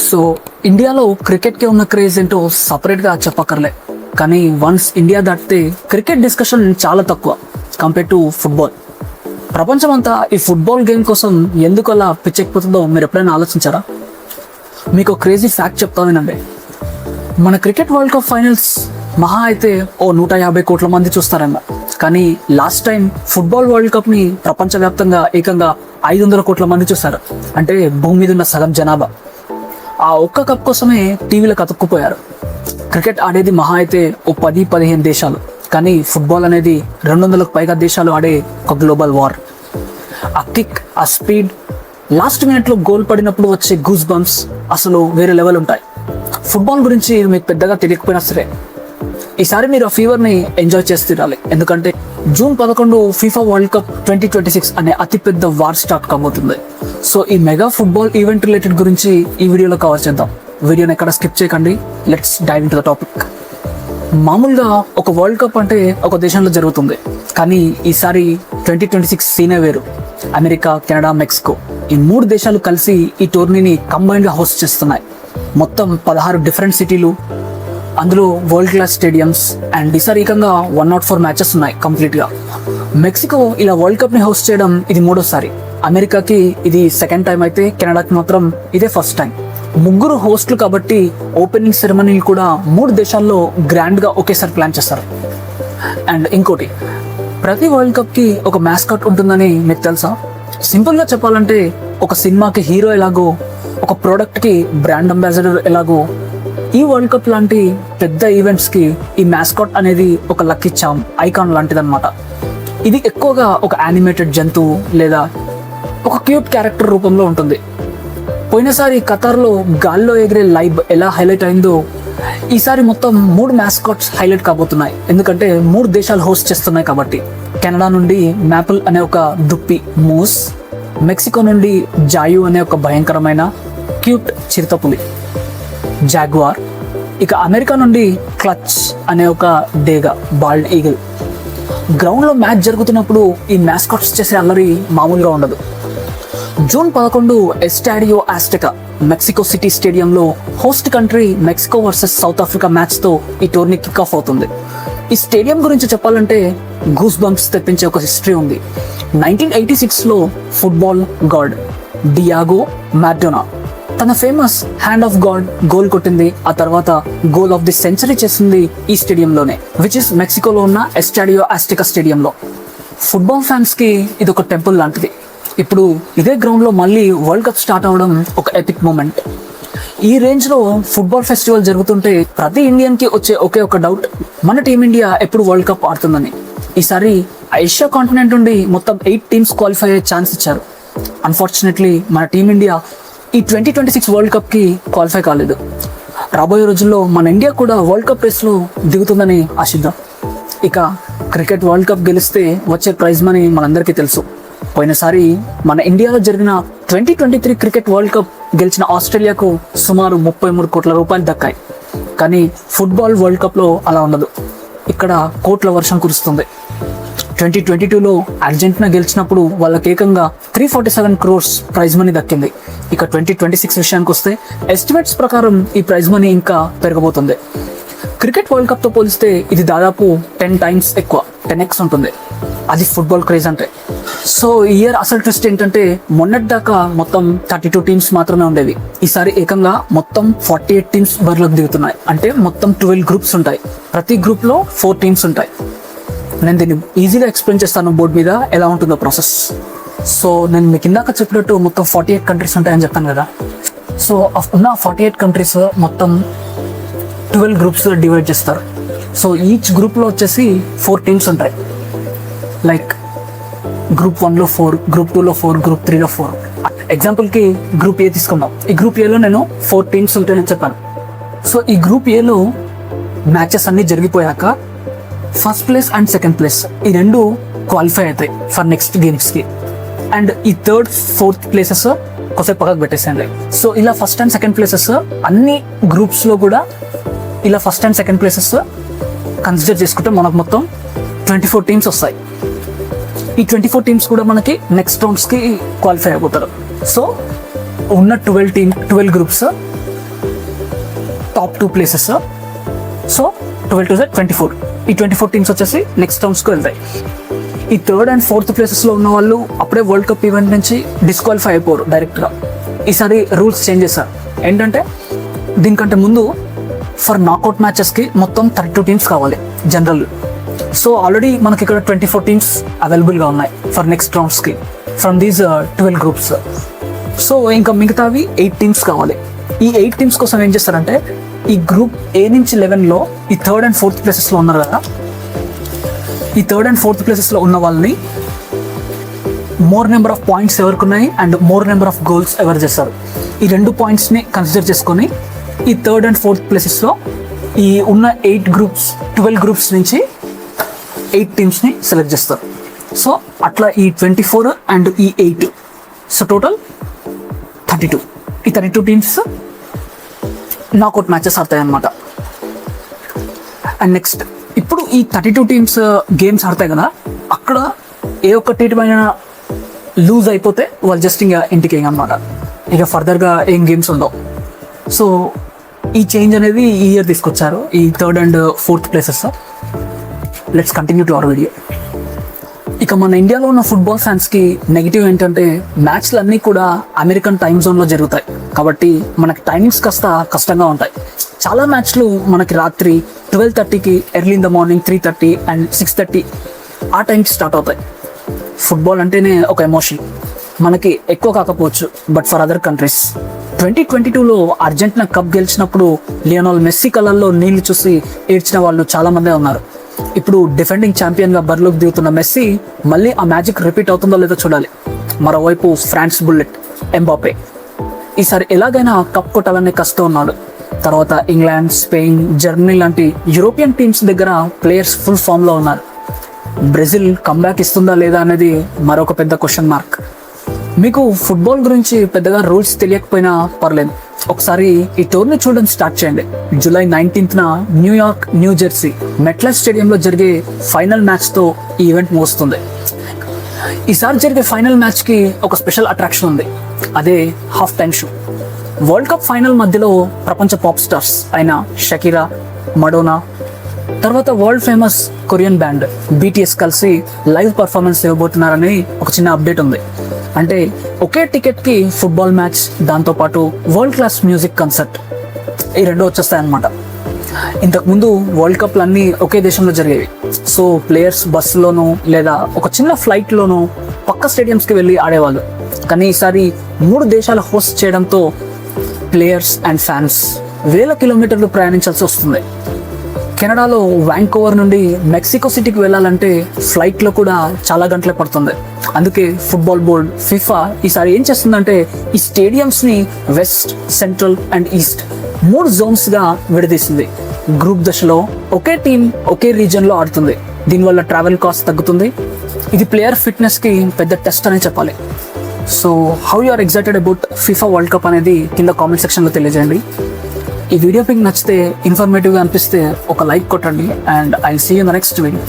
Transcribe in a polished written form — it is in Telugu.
సో ఇండియాలో క్రికెట్కి ఉన్న క్రేజ్ ఏంటో సపరేట్గా చెప్పక్కర్లే. కానీ వన్స్ ఇండియా దాటితే క్రికెట్ డిస్కషన్ చాలా తక్కువ కంపేర్ టు ఫుట్బాల్. ప్రపంచమంతా ఈ ఫుట్బాల్ గేమ్ కోసం ఎందుకు అలా పిచ్చెక్కిపోతుందో మీరు ఎప్పుడైనా ఆలోచించారా? మీకు క్రేజీ ఫ్యాక్ట్ చెప్తా వినండి. మన క్రికెట్ వరల్డ్ కప్ ఫైనల్స్ మహా అయితే 150 కోట్ల మంది చూస్తారన్న. కానీ లాస్ట్ టైం ఫుట్బాల్ వరల్డ్ కప్ని ప్రపంచవ్యాప్తంగా ఏకంగా 500 కోట్ల మంది చూస్తారు. అంటే భూమి మీద ఉన్న సగం జనాభా ఆ ఒక్క కప్ కోసమే టీవీలకు అతుక్కుపోయారు. క్రికెట్ ఆడేది మహా అయితే 10-15 దేశాలు, కానీ ఫుట్బాల్ అనేది 200కు పైగా దేశాలు ఆడే ఒక గ్లోబల్ వార్. ఆ కిక్, ఆ స్పీడ్, లాస్ట్ మినిట్లో గోల్ పడినప్పుడు వచ్చే గూస్ బంప్స్ అసలు వేరే లెవెల్ ఉంటాయి. ఫుట్బాల్ గురించి మీకు పెద్దగా తెలియకపోయినా సరే ఈసారి మీరు ఆ ఫీవర్ని ఎంజాయ్ చేసి తీరాలి. ఎందుకంటే జూన్ 11 ఫీఫా వరల్డ్ కప్ 2026 అనే అతిపెద్ద వార్ స్టార్ట్ కాబోతుంది. సో ఈ మెగా ఫుట్బాల్ ఈవెంట్ రిలేటెడ్ గురించి ఈ వీడియోలో కవర్ చేద్దాం. వీడియోని ఎక్కడ స్కిప్ చేయకండి. Let's dive into the topic. మామూలుగా ఒక వరల్డ్ కప్ అంటే ఒక దేశంలో జరుగుతుంది, కానీ ఈసారి 2026 సీనే వేరు. అమెరికా, కెనడా, మెక్సికో ఈ 3 దేశాలు కలిసి ఈ టోర్నీని కంబైన్డ్గా హోస్ట్ చేస్తున్నాయి. మొత్తం 16 డిఫరెంట్ సిటీలు, అందులో వరల్డ్ క్లాస్ స్టేడియంస్ అండ్ ఈసారి ఏకంగా 104 మ్యాచెస్ ఉన్నాయి కంప్లీట్గా. మెక్సికో ఇలా వరల్డ్ కప్ని హోస్ట్ చేయడం ఇది 3వ సారి. అమెరికాకి ఇది 2nd టైం అయితే కెనడాకి మాత్రం ఇదే ఫస్ట్ టైం. 3 హోస్ట్లు కాబట్టి ఓపెనింగ్ సెరమనీలు కూడా 3 దేశాల్లో గ్రాండ్గా ఒకేసారి ప్లాన్ చేస్తారు. అండ్ ఇంకోటి, ప్రతి వరల్డ్ కప్కి ఒక మ్యాస్కాట్ ఉంటుందని మీకు తెలుసా? సింపుల్గా చెప్పాలంటే ఒక సినిమాకి హీరో ఎలాగో, ఒక ప్రోడక్ట్కి బ్రాండ్ అంబాసిడర్ ఎలాగో, ఈ వరల్డ్ కప్ లాంటి పెద్ద ఈవెంట్స్కి ఈ మ్యాస్కాట్ అనేది ఒక లక్కీ చామ్, ఐకాన్ లాంటిదన్నమాట. ఇది ఎక్కువగా ఒక యానిమేటెడ్ జంతువు లేదా ఒక క్యూట్ క్యారెక్టర్ రూపంలో ఉంటుంది. పోయినసారి ఖతార్లో గాల్లో ఎగిరే లైబ్ ఎలా హైలైట్ అయిందో ఈసారి మొత్తం 3 మ్యాస్కాట్స్ హైలైట్ కాబోతున్నాయి. ఎందుకంటే 3 దేశాలు హోస్ట్ చేస్తున్నాయి కాబట్టి. కెనడా నుండి మ్యాపుల్ అనే ఒక దుప్పి మూస్, మెక్సికో నుండి జాయు అనే ఒక భయంకరమైన క్యూట్ చిరుతపులి జాగ్వార్, ఇక అమెరికా నుండి క్లచ్ అనే ఒక డేగా బాల్డ్ ఈగిల్. గ్రౌండ్లో మ్యాచ్ జరుగుతున్నప్పుడు ఈ మ్యాస్కాట్స్ చేసే అల్లరి మామూలుగా ఉండదు. June 11 Estadio Azteca Mexico City స్టేడియంలో host country Mexico versus South Africa మ్యాచ్తో ఈ టోర్నీ కిక్ ఆఫ్ అవుతుంది. ఈ స్టేడియం గురించి చెప్పాలంటే గూస్ బంప్స్ తెప్పించే ఒక హిస్టరీ ఉంది. 1986లో ఫుట్బాల్ గాడ్ డియాగో మారడోనా తన famous hand of God goal కొట్టింది. ఆ తర్వాత గోల్ ఆఫ్ ది సెంచరీ చేసింది ఈ స్టేడియంలోనే, విచ్ ఇస్ మెక్సికోలో ఉన్న ఎస్టాడియో ఆస్టెకా స్టేడియంలో. ఫుట్బాల్ ఫ్యాన్స్కి ఇది ఒక టెంపుల్ లాంటిది. ఇప్పుడు ఇదే గ్రౌండ్లో మళ్ళీ వరల్డ్ కప్ స్టార్ట్ అవ్వడం ఒక ఎపిక్ మూమెంట్. ఈ రేంజ్లో ఫుట్బాల్ ఫెస్టివల్ జరుగుతుంటే ప్రతి ఇండియన్కి వచ్చే ఒకే ఒక డౌట్, మన టీమిండియా ఎప్పుడు వరల్డ్ కప్ ఆడుతుందని. ఈసారి ఏషియా కాంటినెంట్ నుండి మొత్తం 8 టీమ్స్ క్వాలిఫై అయ్యే ఛాన్స్ ఇచ్చారు. అన్ఫార్చునేట్లీ మన టీమిండియా ఈ 2026 వరల్డ్ కప్కి క్వాలిఫై కాలేదు. రాబోయే రోజుల్లో మన ఇండియా కూడా వరల్డ్ కప్ రేస్లో దిగుతుందని ఆశిద్దాం. ఇక క్రికెట్ వరల్డ్ కప్ గెలిస్తే వచ్చే ప్రైజ్ మనీ మనందరికీ తెలుసు. పోయినసారి మన ఇండియాలో జరిగిన 2023 క్రికెట్ వరల్డ్ కప్ గెలిచిన ఆస్ట్రేలియాకు సుమారు 33 కోట్ల రూపాయలు దక్కాయి. కానీ ఫుట్బాల్ వరల్డ్ కప్లో అలా ఉండదు. ఇక్కడ కోట్ల వర్షం కురుస్తుంది. 2022లో అర్జెంటీనా గెలిచినప్పుడు వాళ్ళకి ఏకంగా 347 crores ప్రైజ్ మనీ దక్కింది. ఇక 2026 విషయానికి వస్తే ఎస్టిమేట్స్ ప్రకారం ఈ ప్రైజ్ మనీ ఇంకా పెరగబోతుంది. క్రికెట్ వరల్డ్ కప్తో పోలిస్తే ఇది దాదాపు 10 times ఎక్కువ, 10x ఉంటుంది. అది ఫుట్బాల్ క్రేజ్ అంటే. సో ఈ ఇయర్ అసలు ట్విస్ట్ ఏంటంటే మొన్నటి దాకా మొత్తం 32 టీమ్స్ మాత్రమే ఉండేవి. ఈసారి ఏకంగా మొత్తం 48 టీమ్స్ బరిలోకి దిగుతున్నాయి. అంటే మొత్తం 12 గ్రూప్స్ ఉంటాయి. ప్రతి గ్రూప్లో 4 టీమ్స్ ఉంటాయి. నేను దీన్ని ఈజీగా ఎక్స్ప్లెయిన్ చేస్తాను బోర్డు మీద ఎలా ఉంటుందో ప్రాసెస్. సో నేను మీకు ఇందాక చెప్పినట్టు మొత్తం 48 కంట్రీస్ ఉంటాయని చెప్పాను కదా. సో ఉన్న 48 కంట్రీస్ మొత్తం 12 గ్రూప్స్ డివైడ్ చేస్తారు. సో ఈచ్ గ్రూప్లో వచ్చేసి 4 టీమ్స్ ఉంటాయి. లైక్ గ్రూప్ 1లో 4, గ్రూప్ 2లో 4, గ్రూప్ 3లో 4. ఎగ్జాంపుల్కి గ్రూప్ ఏ తీసుకుందాం. ఈ గ్రూప్ ఏలో నేను 4 టీమ్స్ ఉంటాయని చెప్పాను. సో ఈ గ్రూప్ ఏలో మ్యాచెస్ అన్నీ జరిగిపోయాక first place and second place ఈ 2 క్వాలిఫై అవుతాయి ఫర్ నెక్స్ట్ గేమ్స్కి. అండ్ ఈ 3rd, 4th ప్లేసెస్ కొద్దిసేపు పక్కకు పెట్టేసేయండి. సో ఇలా ఫస్ట్ అండ్ సెకండ్ ప్లేసెస్ అన్ని గ్రూప్స్లో కూడా ఇలా first and second places consider చేసుకుంటే మనకు మొత్తం 24 టీమ్స్ వస్తాయి. ఈ 24 టీమ్స్ కూడా మనకి నెక్స్ట్ రౌండ్స్కి క్వాలిఫై అయిపోతారు. సో ఉన్న 12 groups top 2 places. So 12 to 24, ఈ 24 టీమ్స్ వచ్చేసి నెక్స్ట్ రౌండ్స్కి వెళ్తాయి. ఈ 3rd and 4th ప్లేసెస్లో ఉన్న వాళ్ళు అప్పుడే వరల్డ్ కప్ ఈవెంట్ నుంచి డిస్క్వాలిఫై అయిపోరు డైరెక్ట్గా. ఈసారి రూల్స్ చేంజ్ చేశారు. ఏంటంటే దీనికంటే ముందు ఫర్ నాకౌట్ మ్యాచెస్కి మొత్తం 32 టీమ్స్ కావాలి జనరల్. సో ఆల్రెడీ మనకి ఇక్కడ 24 టీమ్స్ అవైలబుల్గా ఉన్నాయి ఫర్ నెక్స్ట్ రౌండ్స్కి ఫ్రమ్ దీస్ 12 గ్రూప్స్. సో ఇంకా మిగతావి 8 టీమ్స్ కావాలి. ఈ 8 టీమ్స్ కోసం ఏం చేస్తారంటే ఈ గ్రూప్ A నుంచి 11లో ఈ 3rd and 4th ప్లేసెస్లో ఉన్నారు కదా, ఈ 3rd and 4th ప్లేసెస్లో ఉన్న వాళ్ళని మోర్ నెంబర్ ఆఫ్ పాయింట్స్ ఎవరికి ఉన్నాయి and more number of goals ఎవరు చేస్తారు, ఈ 2 పాయింట్స్ని కన్సిడర్ చేసుకొని ఈ 3rd and 4th ప్లేసెస్లో ఈ ఉన్న 8 గ్రూప్స్ 12 గ్రూప్స్ నుంచి 8 టీమ్స్ని సెలెక్ట్ చేస్తారు. సో అట్లా ఈ 24 అండ్ ఈ 8, సో టోటల్ 32. ఈ 32 టీమ్స్ నాకౌట్ మ్యాచెస్ ఆడతాయి అన్నమాట. అండ్ నెక్స్ట్ ఇప్పుడు ఈ 32 టీమ్స్ గేమ్స్ ఆడతాయి కదా, అక్కడ ఏ ఒక్క టీమ్ అయినా లూజ్ అయిపోతే వాళ్ళు జస్ట్ ఇంకా ఇంటికి అనమాట, ఇక ఫర్దర్గా ఏం గేమ్స్ ఉండవు. సో ఈ చేంజ్ అనేది ఈ ఇయర్ తీసుకొచ్చారు, ఈ 3rd and 4th places. Let's continue to our video. ఇక మన ఇండియాలో ఉన్న ఫుట్బాల్ ఫ్యాన్స్కి నెగిటివ్ ఏంటంటే మ్యాచ్లు అన్నీ కూడా అమెరికన్ టైం జోన్లో జరుగుతాయి కాబట్టి మనకి టైమింగ్స్ కాస్త కష్టంగా ఉంటాయి. చాలా మ్యాచ్లు మనకి రాత్రి 12:30కి, early in the morning 3:30 and 6:30 ఆ టైంకి స్టార్ట్ అవుతాయి. ఫుట్బాల్ అంటేనే ఒక ఎమోషన్, మనకి ఎక్కువ కాకపోవచ్చు బట్ ఫర్ అదర్ కంట్రీస్. 2022లో అర్జెంటీనా కప్ గెలిచినప్పుడు లియోనెల్ మెస్సీ కళ్ళల్లో నీళ్లు చూసి ఏడ్చిన వాళ్ళు చాలామందే ఉన్నారు. ఇప్పుడు డిఫెండింగ్ ఛాంపియన్గా బరిలోకి దిగుతున్న మెస్సీ మళ్ళీ ఆ మ్యాజిక్ రిపీట్ అవుతుందో లేదో చూడాలి. మరోవైపు ఫ్రాన్స్ బుల్లెట్ ఎంబాపే ఈసారి ఎలాగైనా కప్ కొట్టాలనే కష్టం ఉన్నాడు. తర్వాత ఇంగ్లాండ్, స్పెయిన్, జర్మనీ లాంటి యూరోపియన్ టీమ్స్ దగ్గర ప్లేయర్స్ ఫుల్ ఫామ్లో ఉన్నారు. బ్రెజిల్ కంబ్యాక్ ఇస్తుందా లేదా అనేది మరొక పెద్ద క్వశ్చన్ మార్క్. మీకు ఫుట్బాల్ గురించి పెద్దగా రూల్స్ తెలియకపోయినా పర్లేదు, ఒకసారి ఈ టోర్ని చూడడం స్టార్ట్ చేయండి. జూలై 19న న్యూయార్క్, న్యూ జెర్సీ మెట్లైఫ్ స్టేడియంలో జరిగే ఫైనల్ మ్యాచ్తో ఈ ఈవెంట్ ముగుస్తుంది. ఈసారి జరిగే ఫైనల్ మ్యాచ్కి ఒక స్పెషల్ అట్రాక్షన్ ఉంది, అదే half time show. World cup final మధ్యలో ప్రపంచ పాప్ స్టార్స్ అయిన షకీరా, మడోనా, తర్వాత world famous Korean band BTS కలిసి లైవ్ పర్ఫార్మెన్స్ ఇవ్వబోతున్నారని ఒక చిన్న అప్డేట్ ఉంది. అంటే ఒకే టికెట్కి ఫుట్బాల్ మ్యాచ్, దాంతోపాటు వరల్డ్ క్లాస్ మ్యూజిక్ కన్సర్ట్, ఈ 2 వచ్చేస్తాయన్నమాట. ఇంతకుముందు వరల్డ్ కప్లు అన్నీ ఒకే దేశంలో జరిగేవి. సో ప్లేయర్స్ బస్సులోనూ లేదా ఒక చిన్న ఫ్లైట్లోనూ పక్క స్టేడియంస్కి వెళ్ళి ఆడేవాళ్ళు. కానీ ఈసారి 3 దేశాలు హోస్ట్ చేయడంతో ప్లేయర్స్ అండ్ ఫ్యాన్స్ వేల కిలోమీటర్లు ప్రయాణించాల్సి వస్తుంది. కెనడాలో వ్యాంకోవర్ నుండి మెక్సికో సిటీకి వెళ్ళాలంటే ఫ్లైట్లో కూడా చాలా గంటలే పడుతుంది. అందుకే ఫుట్బాల్ బోర్డ్ ఫిఫా ఈసారి ఏం చేస్తుందంటే ఈ స్టేడియంస్ని వెస్ట్, సెంట్రల్ అండ్ ఈస్ట్ 3 జోన్స్గా విడదీసింది. గ్రూప్ దశలో ఒకే టీం ఒకే రీజియన్లో ఆడుతుంది. దీనివల్ల ట్రావెల్ కాస్ట్ తగ్గుతుంది. ఇది ప్లేయర్ ఫిట్నెస్కి పెద్ద టెస్ట్ అనే చెప్పాలి. So how you are excited about FIFA world cup అనేది కింద కామెంట్ సెక్షన్లో తెలియజేయండి. ఈ వీడియో మీకు నచ్చితే, ఇన్ఫర్మేటివ్గా అనిపిస్తే ఒక లైక్ కొట్టండి and I see you in the next video.